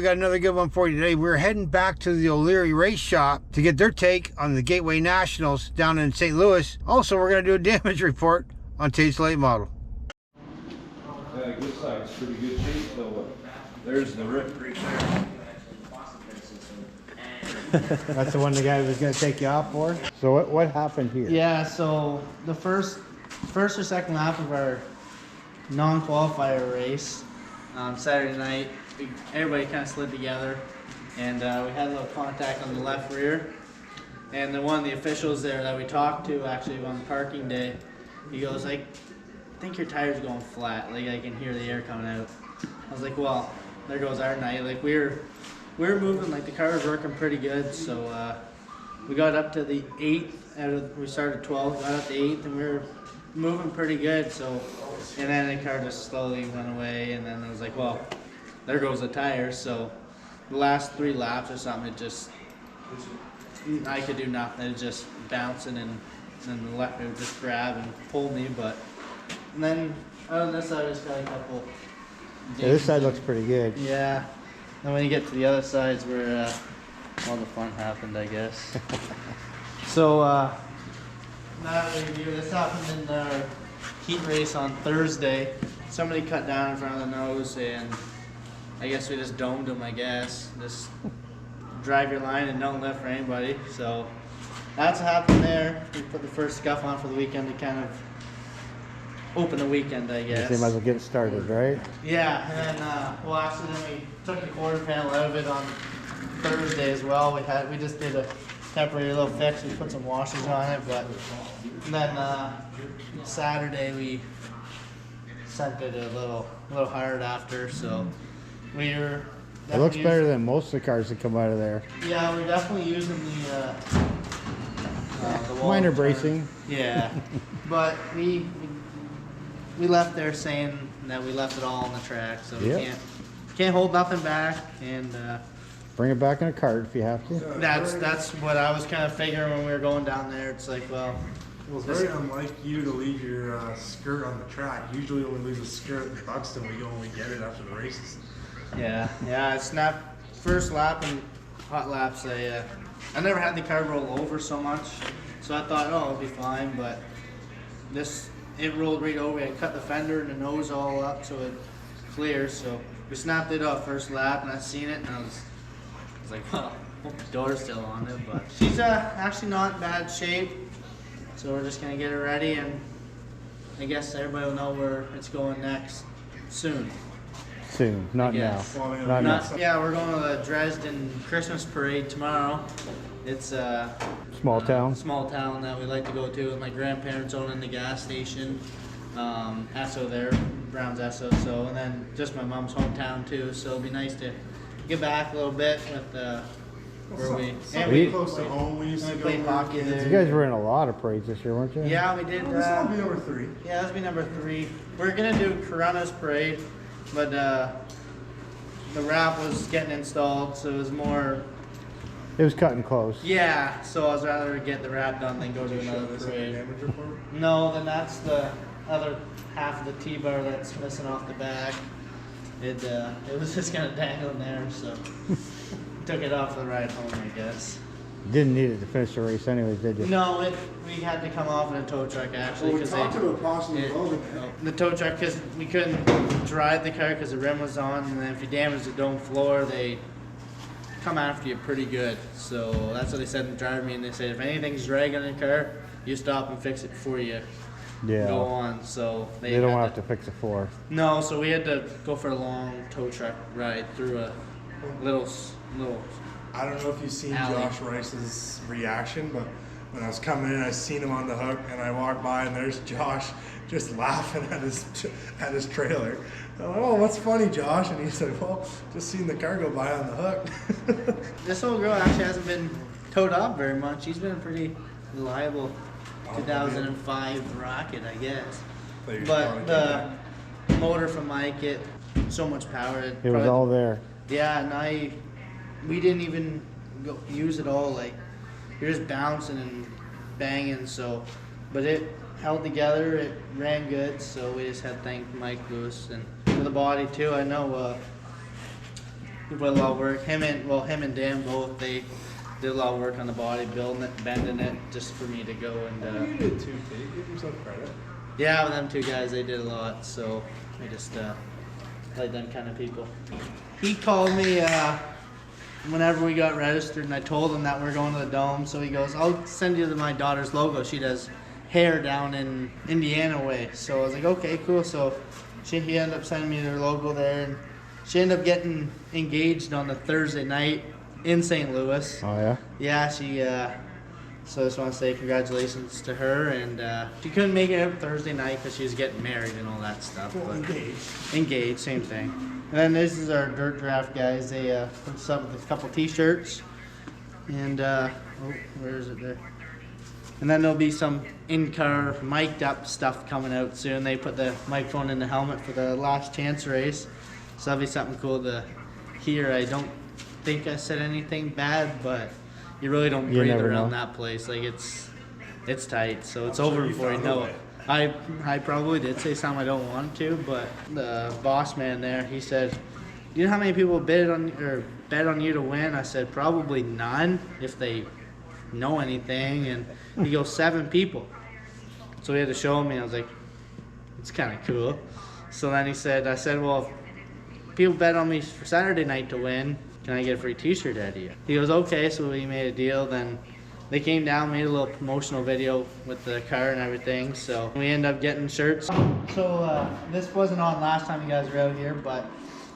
got another good one for you today. We're heading back to the O'Leary Race Shop to get their take on the Gateway Nationals down in St. Louis. Also, we're going to do a damage report on Tate's late model. Yeah, good side's pretty good shape, so there's the rip right there. That's the one the guy was going to take you off for. So what happened here? Yeah, so the first or second lap of our non-qualifier race, Saturday night, everybody kind of slid together, and we had a little contact on the left rear. And then one of the officials there that we talked to actually on parking day, he goes like, I think your tire's going flat, like I can hear the air coming out. I was like, well, there goes our night. Like we were moving, like the car was working pretty good, so we got up to the 8th, we started 12th, got up to 8th, and we were moving pretty good, so, and then the car just slowly went away, and then I was like, well, there goes the tire. So the last 3 laps or something, it just, I could do nothing, it was just bouncing, and then the left would just grab and pull me, but, and then on this side I just got a couple. Yeah, this side looks pretty good. Yeah. Then when you get to the other sides where all the fun happened, I guess. So now review. This happened in our heat race on Thursday. Somebody cut down in front of the nose, and I guess we just domed them. I guess just drive your line and don't lift for anybody. So that's what happened there. We put the first scuff on for the weekend to kind of open the weekend, I guess. They might as well get it started, right? Yeah, and then well, actually, then we took the quarter panel out of it on Thursday as well. We just did a temporary little fix. We put some washers on it, but then Saturday we sent it a little hard after. So we were. It looks better than most of the cars that come out of there. Yeah, we're definitely using the minor bracing. Yeah, but we left there saying that we left it all on the track, so we can't hold nothing back, and bring it back in a cart if you have to. that's what I was kind of figuring when we were going down there. It's like, well, it's very unlike you to leave your skirt on the track. Usually when we leave a skirt at Buxton, we go and we get it after the races. Yeah, I snapped first lap and hot laps. I never had the car roll over so much, so I thought, oh, it'll be fine, but it rolled right over. I cut the fender and the nose all up so it clears. So we snapped it off first lap, and I seen it, and I was like, well, hope the door's still on it. But she's actually not in bad shape, so we're just gonna get her ready, and I guess everybody will know where it's going next soon. Soon, not now. Not now. Yeah, we're going to the Dresden Christmas parade tomorrow. It's a Small town. Small town that we like to go to. My grandparents own in the gas station. Esso there, Brown's Esso. So, and then just my mom's hometown too. So it'll be nice to get back a little bit with where we close to home. We used to play hockey there. You guys were in a lot of parades this year, weren't you? Yeah, we did. This will be number 3. Yeah, this will be number 3. We're gonna do Corunna's parade, but the wrap was getting installed, so it was more. It was cutting close. Yeah, so I was rather get the wrap done than go to another parade. No, then that's the other half of the T-bar that's missing off the back. It was just kind of dangling there, so took it off the ride home, I guess. Didn't need it to finish the race anyways, did you? No, we had to come off in a tow truck actually. Well, we talked about possibly loading the tow truck, because we couldn't drive the car because the rim was on, and then if you damage the dome floor, they come after you pretty good. So that's what they said in the driver meeting. They said if anything's dragging in the car, you stop and fix it before you go on. So they don't have to fix it for. No, so we had to go for a long tow truck ride through a little. I don't know if you've seen alley. Josh Rice's reaction, but when I was coming in, I seen him on the hook, and I walked by, and there's Josh just laughing at his trailer. I'm like, oh, what's funny, Josh? And he said, well, just seen the car go by on the hook. This old girl actually hasn't been towed up very much. She's been a pretty reliable 2005 Rocket, I guess. But the motor from Mike, so much power. It was all there. Yeah, and we didn't even use it all. Like, you're just bouncing and banging. So, but it held together. It ran good. So we just had to thank Mike Lewis and for the body too. I know He put a lot of work. Him and Dan both, they did a lot of work on the body, building it, bending it, just for me to go and. You did too, Tate. Give yourself credit. Yeah, with them two guys, they did a lot. So I just like them kind of people. He called me whenever we got registered, and I told him that we're going to the Dome. So he goes, "I'll send you my daughter's logo. She does hair down in Indiana way." So I was like, "Okay, cool." So he ended up sending me their logo there, and she ended up getting engaged on the Thursday night in St. Louis. Oh yeah. Yeah, she. So I just want to say congratulations to her, and she couldn't make it out Thursday night because she was getting married and all that stuff. Well, But engaged. engaged, same thing. And then this is our dirt draft guys. They put us up with a couple T-shirts, and oh, where is it there? And then there'll be some in-car mic'd up stuff coming out soon. They put the microphone in the helmet for the last chance race, so that'll be something cool to hear. I don't think I said anything bad, but you really don't You breathe never around know. that place. Like it's tight, so it's I'm sure over you before you found a know way. it. I probably did say something I don't want to, but the boss man there, he said, "Do you know how many people bet on you to win?" I said, "Probably none if they know anything." And he goes, 7 people. So he had to show me. I was like, it's kind of cool. So then I said, "Well, if people bet on me for Saturday night to win, can I get a free T-shirt out of you?" He goes, "Okay." So we made a deal. Then they came down, made a little promotional video with the car and everything. So we ended up getting shirts. So this wasn't on last time you guys were out here, but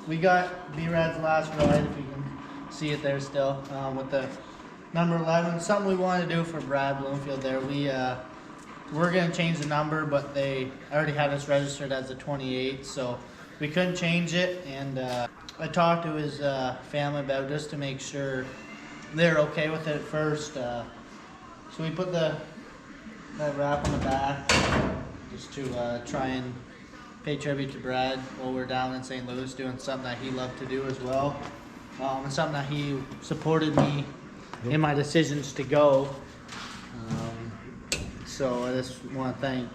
we got B-Rad's last ride, if you can see it there still, with the number 11. Something we wanted to do for Brad Bloomfield there. We're going to change the number, but they already had us registered as a 28, so we couldn't change it. And I talked to his family about it just to make sure they're okay with it first. So we put that wrap on the back just to try and pay tribute to Brad while we're down in St. Louis doing something that he loved to do as well. And something that he supported me in my decisions to go. So I just want to thank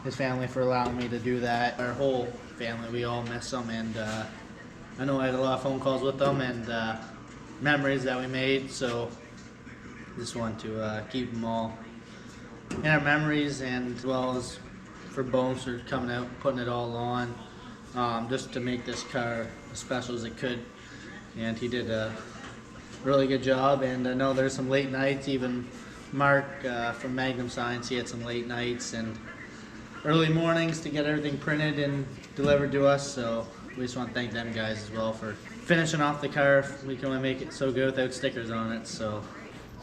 his family for allowing me to do that. Our whole family, we all miss him, and I know I had a lot of phone calls with them and memories that we made, so just want to keep them all in our memories, and as well as for Bones for coming out and putting it all on, just to make this car as special as it could. And he did a really good job, and I know there's some late nights. Even Mark from Magnum Science, he had some late nights and early mornings to get everything printed and delivered to us, so we just want to thank them guys as well for finishing off the car. We can only make it so good without stickers on it, so.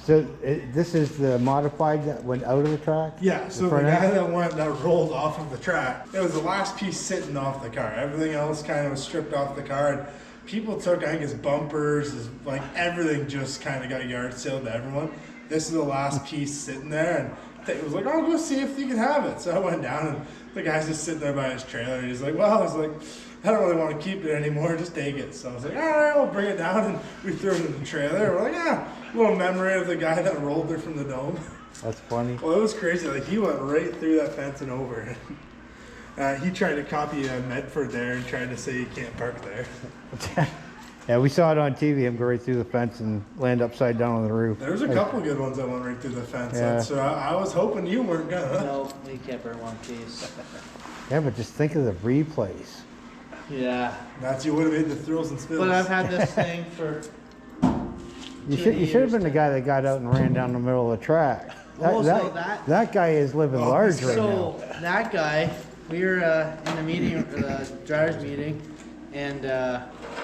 So this is the modified that went out of the track? Yeah, so the front guy end? that rolled off of the track, it was the last piece sitting off the car. Everything else kind of was stripped off the car. And people took, I think, his bumpers, like everything just kind of got yard sale to everyone. This is the last piece sitting there, and it was like, "Oh, go see if you can have it." So I went down, and the guy's just sitting there by his trailer. And he's like, "Well," I was like, "I don't really want to keep it anymore. Just take it." So I was like, "All right, we'll bring it down," and we threw it in the trailer. We're like, "Yeah, little memory of the guy that rolled there from the Dome." That's funny. Well, it was crazy. Like, he went right through that fence and over. He tried to copy Medford there and tried to say you can't park there. Yeah, we saw it on TV, him go right through the fence and land upside down on the roof. There was a couple good ones that went right through the fence. Yeah. So I was hoping you weren't gonna. No, we kept her in one piece. Yeah, but just think of the replays. Yeah, That's you would have made the thrills and spills. but I've had this thing for. You should have been the guy that got out and ran down the middle of the track. Oh, so that- that guy is living Oh, large right now. So that guy, we were in the meeting, the drivers meeting, and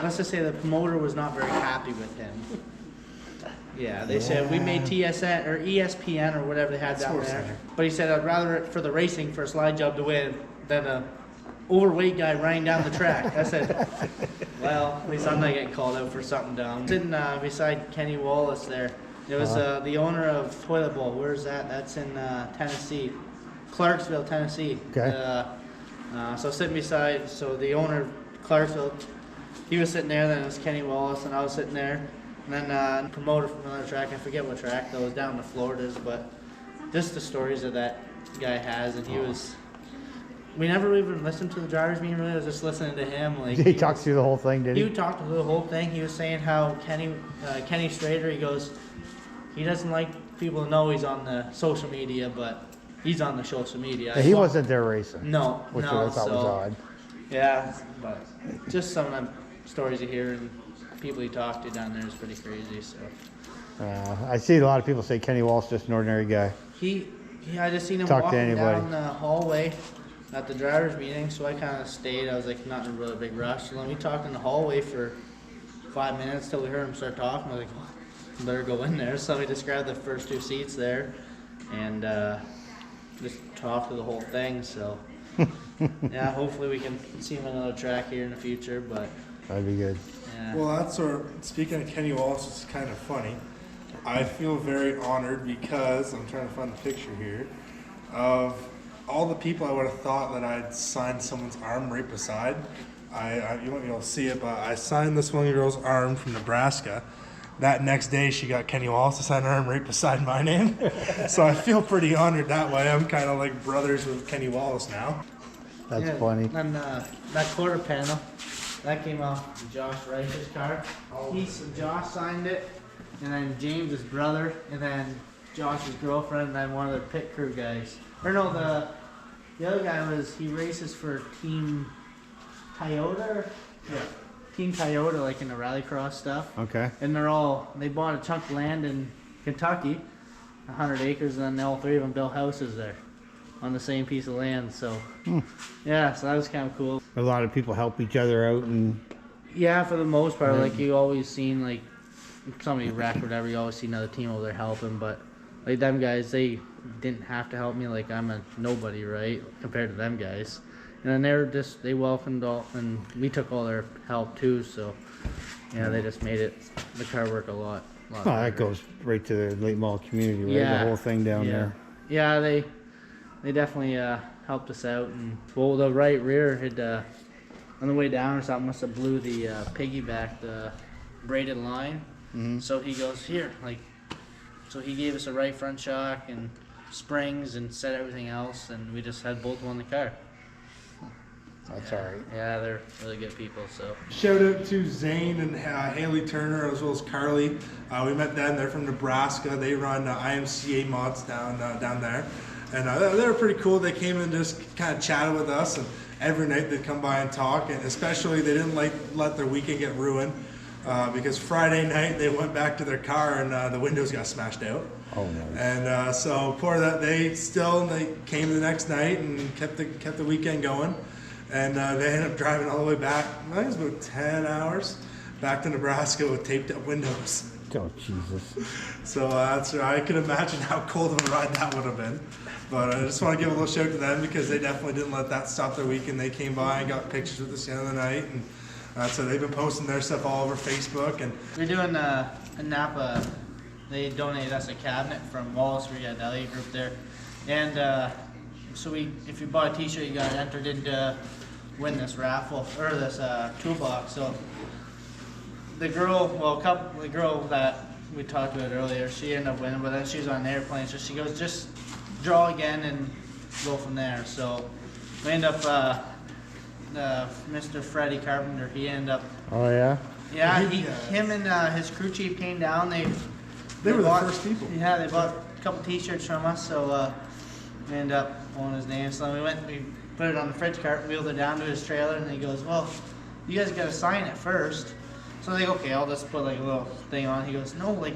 let's just say the promoter was not very happy with him. Yeah, they said we made TSN or ESPN or whatever they had down Sports there. Center. But he said I'd rather for the racing for a slide job to win than a overweight guy running down the track. I said, well, at least I'm not getting called out for something dumb. Sitting beside Kenny Wallace there. It was the owner of Toilet Bowl. Where's that? That's in Tennessee, Clarksville, Tennessee. Okay. So sitting beside, so the owner of Clarksville, he was sitting there. Then it was Kenny Wallace, and I was sitting there. And then the promoter from another track, I forget what track, that was down in the Floridas, but just the stories that guy has, and he was we never even listened to the driver's meeting. Really, I was just listening to him. Like He talked through the whole thing, did he he? talked through the whole thing. He was saying how Kenny Strader, he goes, he doesn't like people to know he's on the social media, but he's on the social media. Yeah, he wasn't there racing. No, which no, I thought was odd. Yeah, but just some of the stories you hear and people you talk to down there is pretty crazy. So I see a lot of people say Kenny Wallace just an ordinary guy. I just seen him Talk to walking anybody. down the hallway at the driver's meeting, so I kind of stayed. I was like, not in a really big rush. So then we talked in the hallway for 5 minutes till we heard him start talking. I was like, well, better go in there. So we just grabbed the first 2 seats there and just talked through the whole thing. So yeah, hopefully we can see him on another track here in the future. But That'd be good. yeah. Well, that's speaking of Kenny Wallace, it's kind of funny. I feel very honored because I'm trying to find the picture here of all the people I would have thought that I'd signed someone's arm right beside. You won't be able to see it, but I signed this one girl's arm from Nebraska. That next day, she got Kenny Wallace to sign her arm right beside my name. So I feel pretty honored that way. I'm kind of like brothers with Kenny Wallace now. That's Yeah, funny. And that quarter panel, that came off Josh Reicher's car. Josh signed it, and then James, his brother, and then Josh's girlfriend, and then one of the pit crew guys. Or no, the other guy he races for Team Toyota. Yeah. Team Toyota, like in the rallycross stuff. Okay. And they bought a chunk of land in Kentucky, 100 acres, and then all 3 of them built houses there on the same piece of land. So, yeah, so that was kind of cool. A lot of people help each other out, and Yeah, for the most part, like you always seen, like somebody wreck or whatever, you always see another team over there helping. But like them guys, they didn't have to help me. Like I'm a nobody, right, compared to them guys. And then they welcomed all, and we took all their help too. So yeah, they just made the car work a lot. oh, that goes right to the late model community, right? Yeah. The whole thing down Yeah. there. Yeah, they definitely helped us out. And well, the right rear had on the way down or something must have blew the piggyback, the braided line. Mm-hmm. So he goes here, so he gave us a right front shock and springs and set everything else, and we just had both on the car. That's all right. Yeah, they're really good people. So Shout out to Zane and Haley Turner as well as Carly. We met them. They're from Nebraska. They run IMCA mods down there, and they were pretty cool. They came and just kind of chatted with us, and every night they'd come by and talk. And especially they didn't let their weekend get ruined because Friday night they went back to their car and the windows got smashed out. Oh no. And so poor that they came the next night and kept the weekend going. And they ended up driving all the way back. I think it was about 10 hours back to Nebraska with taped up windows. Oh Jesus. So I can imagine how cold of a ride that would have been. But I just want to give a little shout to them because they definitely didn't let that stop their weekend. They came by and got pictures with us the end of the night, and so they've been posting their stuff all over Facebook. And we're doing in Napa. They donated us a cabinet from Wallace. We got the LA group there, and so if you bought a T-shirt, you got entered into win this raffle or this toolbox. So the girl that we talked about earlier, she ended up winning, but then she was on an airplane, so she goes, just draw again and go from there. So we end up Mr. Freddie Carpenter. He ended up. Oh yeah. Yeah, him and his crew chief came down. They were the bought, first people. Yeah, they bought a couple T-shirts from us, so we ended up owning his name. So we put it on the fridge cart, wheeled it down to his trailer, and he goes, well, you guys got to sign it first. So I think, okay, I'll just put like a little thing on. He goes, no, like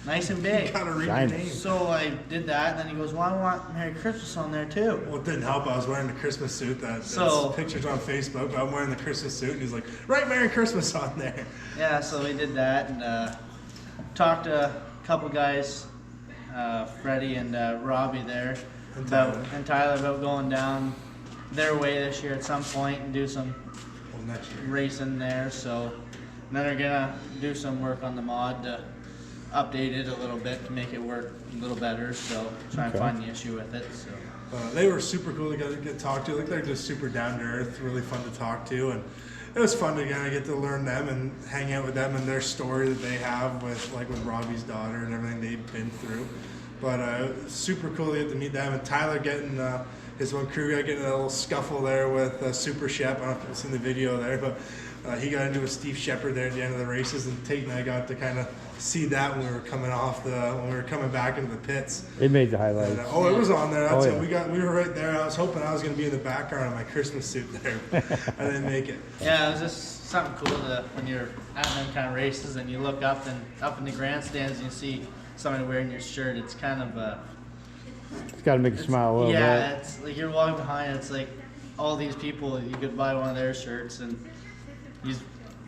nice and big. you gotta read Sign your it. name. So I did that, and then he goes, well, I want Merry Christmas on there too. Well, it didn't help. I was wearing the Christmas suit. That's pictures on Facebook. I'm wearing the Christmas suit, and he's like, "Write Merry Christmas on there." Yeah, so we did that, and talked to a couple guys, Freddie and Robbie there, And Tyler about going down their way this year at some point and do some Well, next year. racing there. So and then they're gonna do some work on the mod to update it a little bit to make it work a little better. So try and Okay. find the issue with it. So They were super cool to get to talk to. Like they're just super down to earth, really fun to talk to, and it was fun to kind of get to learn them and hang out with them and their story that they have with Robbie's daughter and everything they've been through. But super cool to get to meet them. And Tyler getting his one crew guy getting a little scuffle there with Super Shep. I don't know if you've seen the video there, but he got into a Steve Shepherd there at the end of the races, and Tate and I got to kind of see that when we were coming back into the pits. It made the highlights. And, it was on there. That's Oh, it. yeah. We were right there. I was hoping I was going to be in the background of my Christmas suit there. I didn't make it. Yeah, it was just something cool when you're at them kind of races and you look up in the grandstands and you see somebody wearing your shirt. It's kind of It's got to make you smile a little bit. yeah, it's like you're walking behind. It's like all these people. You could buy one of their shirts and he's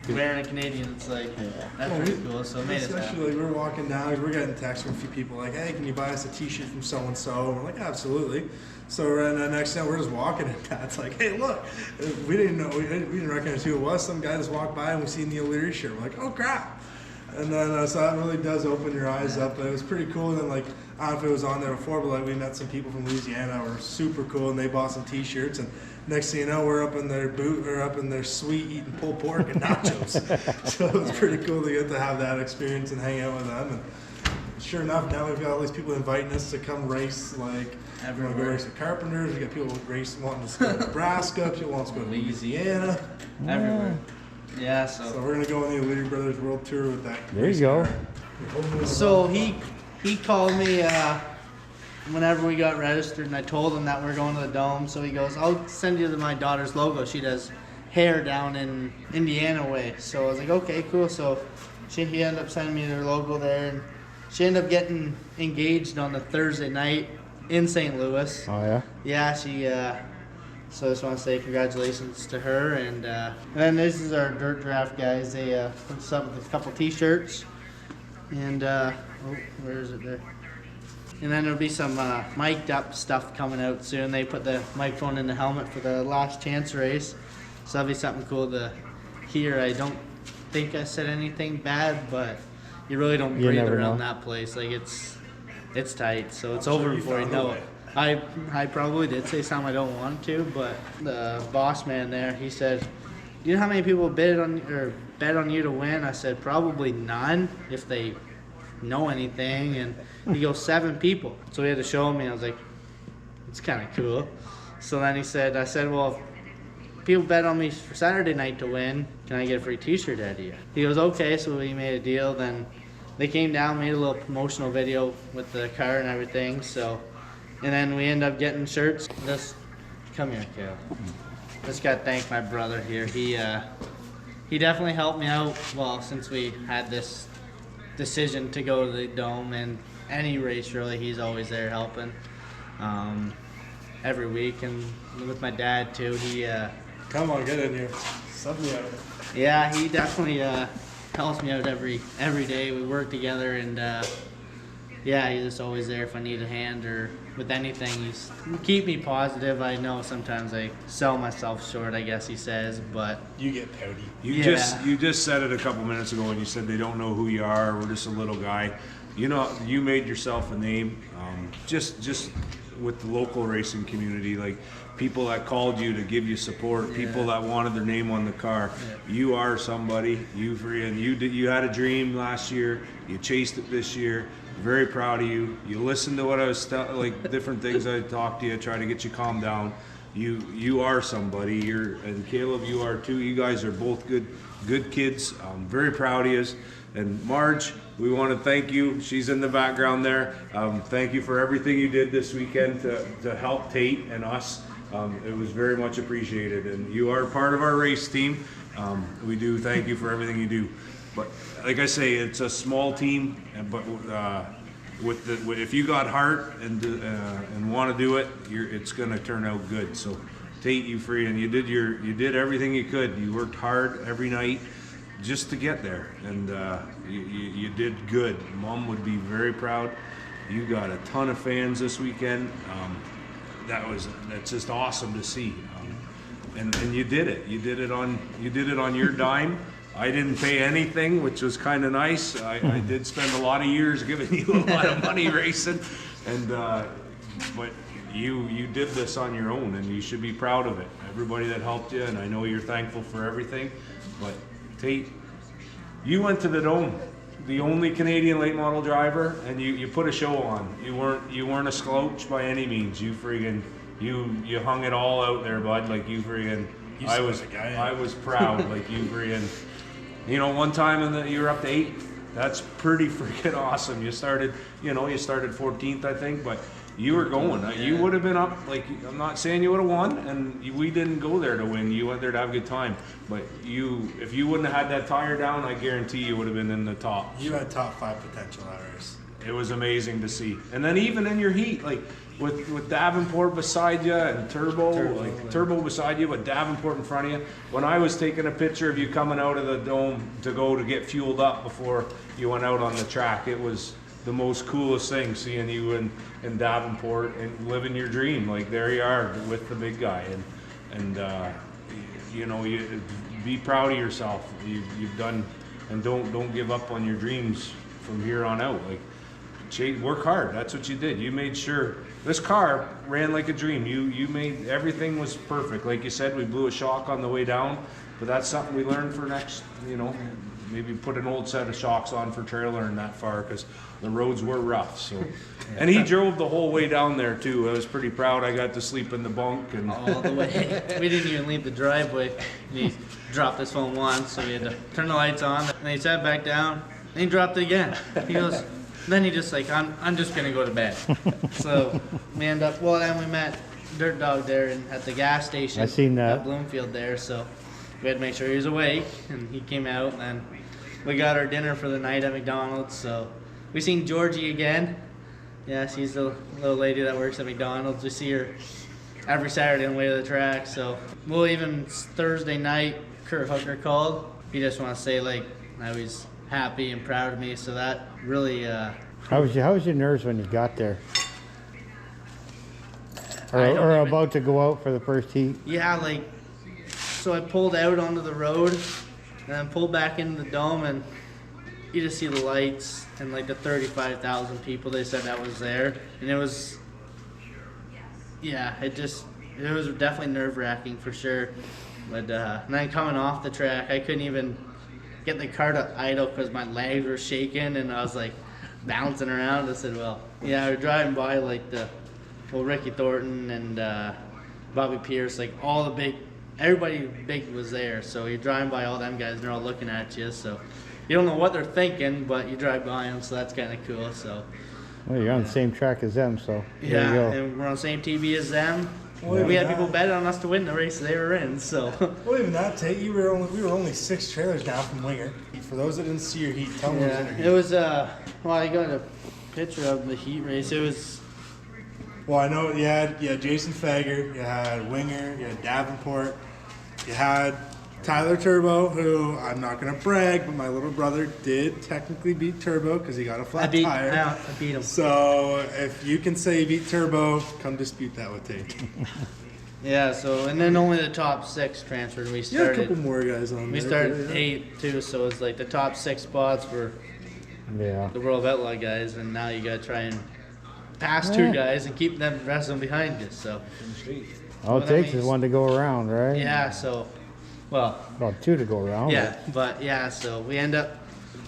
wearing a Canadian. It's like that's pretty cool. So it made us happy. Especially like we're walking down, we're getting texts from a few people like, "Hey, can you buy us a T-shirt from so and so?" And we're like, "Absolutely." So the next time we're just walking, and Pat's like, "Hey, look, we didn't know, we didn't recognize who it was. Some guy just walked by and we seen the O'Leary shirt. We're like, oh crap!" And then so that really does open your eyes up. But it was pretty cool. And then like I don't know if it was on there before, but like we met some people from Louisiana who were super cool, and they bought some T-shirts. And next thing you know, we're up in their booth or up in their suite eating pulled pork and nachos. So it was pretty cool to get to have that experience and hang out with them. And sure enough, now we've got all these people inviting us to come race. Like we want to go race with Carpenters. We got people wanting us to go to Nebraska. People want us to go to Louisiana. Everywhere. Yeah, So we're gonna go on the O'Leary Brothers World Tour with that. There you go. So he called me whenever we got registered, and I told him that we're going to the Dome. So he goes, "I'll send you my daughter's logo. She does hair down in Indiana way." So I was like, "Okay, cool." So he ended up sending me their logo there, and she ended up getting engaged on the Thursday night in St. Louis. Oh, yeah? Yeah, she. So I just want to say congratulations to her, and then this is our Dirt Draft guys. They put us up with a couple T-shirts, and where is it there? And then there'll be some mic'd up stuff coming out soon. They put the microphone in the helmet for the Last Chance race, so that'll be something cool to hear. I don't think I said anything bad, but you really don't You breathe never around know. that place. Like it's tight, so it's I'm sure over you before you found a know way. it. I probably did say something I don't want to, but the boss man there, he said, "Do you know how many people bet on you to win?" I said, "Probably none if they know anything." And he goes, 7 people. So he had to show me. I was like, it's kind of cool. So then I said, "Well, if people bet on me for Saturday night to win, can I get a free T-shirt out of you?" He goes, "Okay." So we made a deal. Then they came down, made a little promotional video with the car and everything. And then we end up getting shirts. Come here, Kale. Just got to thank my brother here. He definitely helped me out. Well, since we had this decision to go to the Dome and any race really, he's always there helping every week. And with my dad too, he Come on, get in here. Sub me out. yeah, he definitely helps me out every day. We work together, and yeah, he's just always there if I need a hand or with anything. He's keep me positive. I know sometimes I sell myself short, I guess he says, but You get pouty. You just said it a couple minutes ago when you said they don't know who you are. We're just a little guy. You know, you made yourself a name. Just with the local racing community, like people that called you to give you support, people that wanted their name on the car. You are somebody. You had a dream last year. You chased it this year. Very proud of you. You listened to what I was like different things I talked to you, try to get you calmed down. You are somebody. And Caleb, you are too. You guys are both good kids. I'm very proud of you. And Marge, we want to thank you. She's in the background there. Thank you for everything you did this weekend to help Tate and us. It was very much appreciated. And you are part of our race team. We do thank you for everything you do. But like I say, it's a small team, but if you got heart and want to do it, it's going to turn out good. So, Tate, you did everything you could. You worked hard every night just to get there, and you did good. Mom would be very proud. You got a ton of fans this weekend. That's just awesome to see. And you did it. You did it on your dime. I didn't pay anything, which was kind of nice. I did spend a lot of years giving you a lot of money racing, and but you did this on your own, and you should be proud of it. Everybody that helped you, and I know you're thankful for everything. But Tate, you went to the Dome. the only Canadian late model driver, and you put a show on. You weren't a slouch by any means. You friggin' you hung it all out there, bud. Like you friggin'. I was proud. Like you friggin'. You know, one time you were up to 8th. That's pretty freaking awesome. You started 14th, I think, but you were going. You would have been up. Like, I'm not saying you would have won, and we didn't go there to win. You went there to have a good time. But if you wouldn't have had that tire down, I guarantee you would have been in the top. You had top 5 potential that race. It was amazing to see. And then even in your heat, like with Davenport beside you and Turbo beside you, but Davenport in front of you. When I was taking a picture of you coming out of the dome to go to get fueled up before you went out on the track, it was the most coolest thing seeing you in Davenport and living your dream. Like there you are with the big guy, and you be proud of yourself. You've done, and don't give up on your dreams from here on out. Like work hard. That's what you did. You made sure this car ran like a dream. You made everything was perfect. Like you said, we blew a shock on the way down, but that's something we learned for next. Maybe put an old set of shocks on for trailering that far because the roads were rough. So, and he drove the whole way down there too. I was pretty proud. I got to sleep in the bunk and all the way. We didn't even leave the driveway. He dropped his phone once, so we had to turn the lights on. And he sat back down. And he dropped it again. He goes. Then he just like, I'm just gonna go to bed. So we end up. Well, then we met Dirt Dog there at the gas station. I seen that. At Bloomfield there. So we had to make sure he was awake, and he came out, and then we got our dinner for the night at McDonald's. So we seen Georgie again. Yeah, she's the little lady that works at McDonald's. We see her every Saturday on the way to the track. So well, even Thursday night, Kurt Hooker called. He just want to say like how he's happy and proud of me. So that really. How was your nerves when you got there? Or about to go out for the first heat? Yeah, like. So I pulled out onto the road and then pulled back into the dome, and you just see the lights and like the 35,000 people they said that was there. And it was, it was definitely nerve-wracking for sure. But and then coming off the track, I couldn't even get the car to idle because my legs were shaking and I was like bouncing around. I said, we're driving by like Ricky Thornton and Bobby Pierce, like all the everybody big was there. So you're driving by all them guys and they're all looking at you. So you don't know what they're thinking, but you drive by them. So that's kind of cool. So. Well, you're on the same track as them, so there you go. And we're on the same TV as them. Well, we had people bet on us to win the race they were in. So. Well, even that, Tate, we were only 6 trailers down from Winger. For those that didn't see your heat, tell me what was in your heat. It was I got a picture of the heat race. It was. Well, I know you had Jason Fager, you had Winger, you had Davenport, you had Tyler Turbo, who I'm not going to brag, but my little brother did technically beat Turbo because he got a flat tire. I beat him. So if you can say you beat Turbo, come dispute that with Tate. Yeah, so, and then only the top 6 transferred. We started. You had a couple more guys on there. We started 8 too, so it's like the top 6 spots were the World Outlaw guys, and now you got to try and pass 2 guys and keep them, the rest of them behind you. So. All it takes is 1 to go around, right? Yeah, so. Well, 2 to go around. Yeah, but so we end up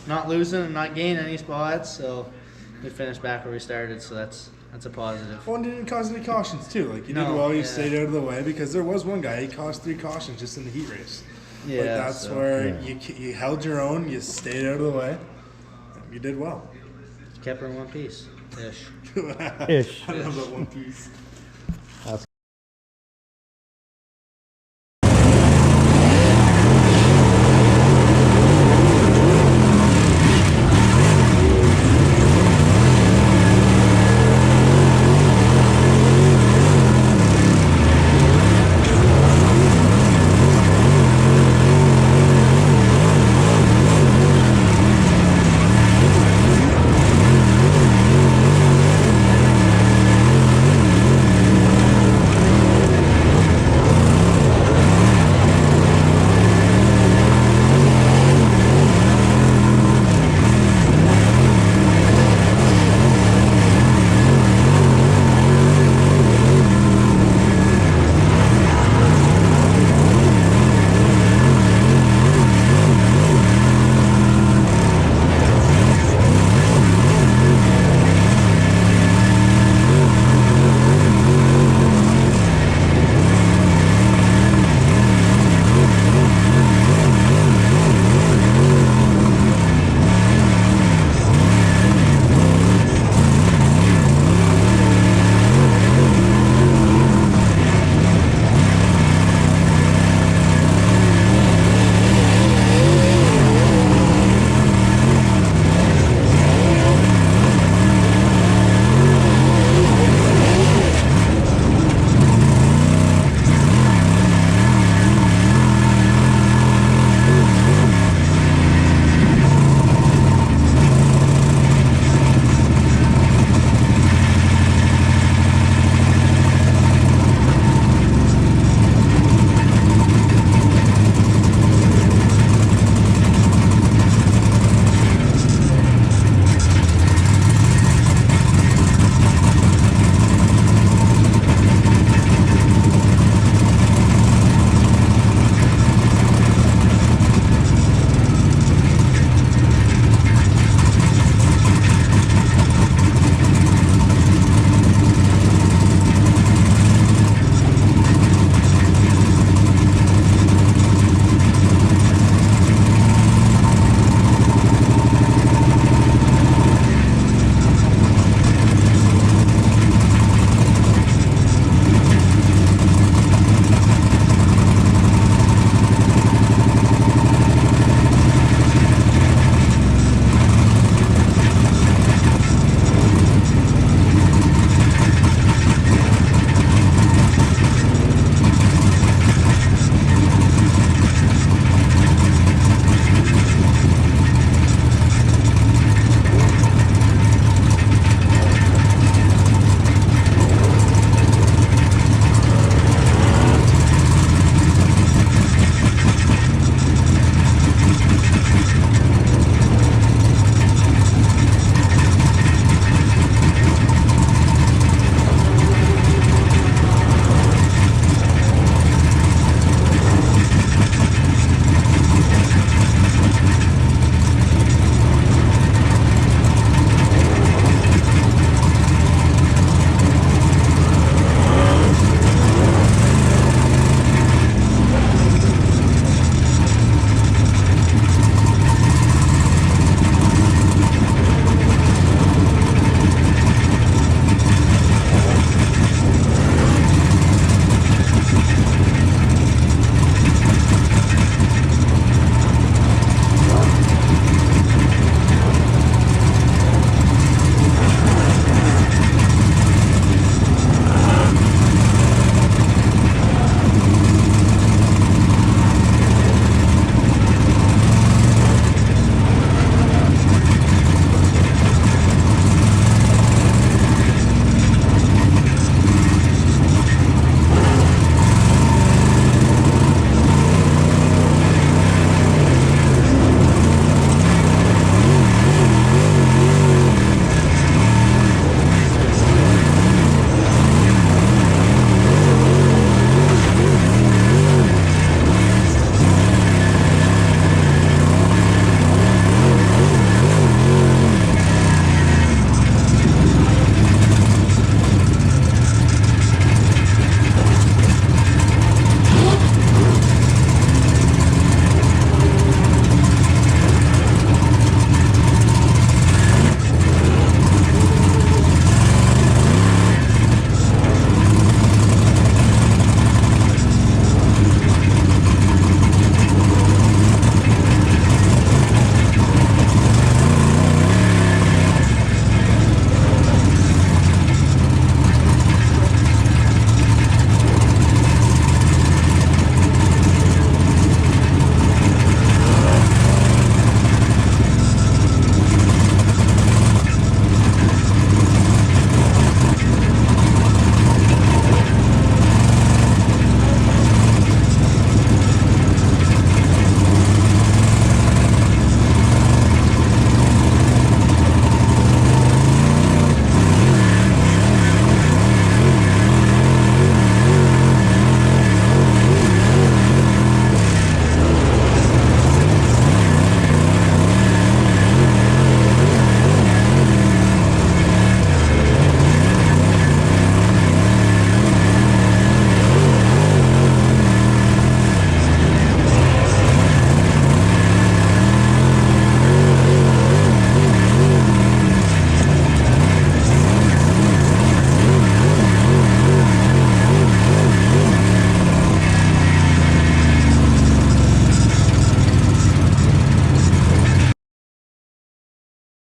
not losing and not gaining any spots, so we finished back where we started, so that's a positive. Well, and didn't cause any cautions too. Like you did well, you stayed out of the way because there was one guy he caused 3 cautions just in the heat race. Yeah, but that's where you held your own, you stayed out of the way, you did well. Kept her in one piece, ish. Ish. I don't know about one piece.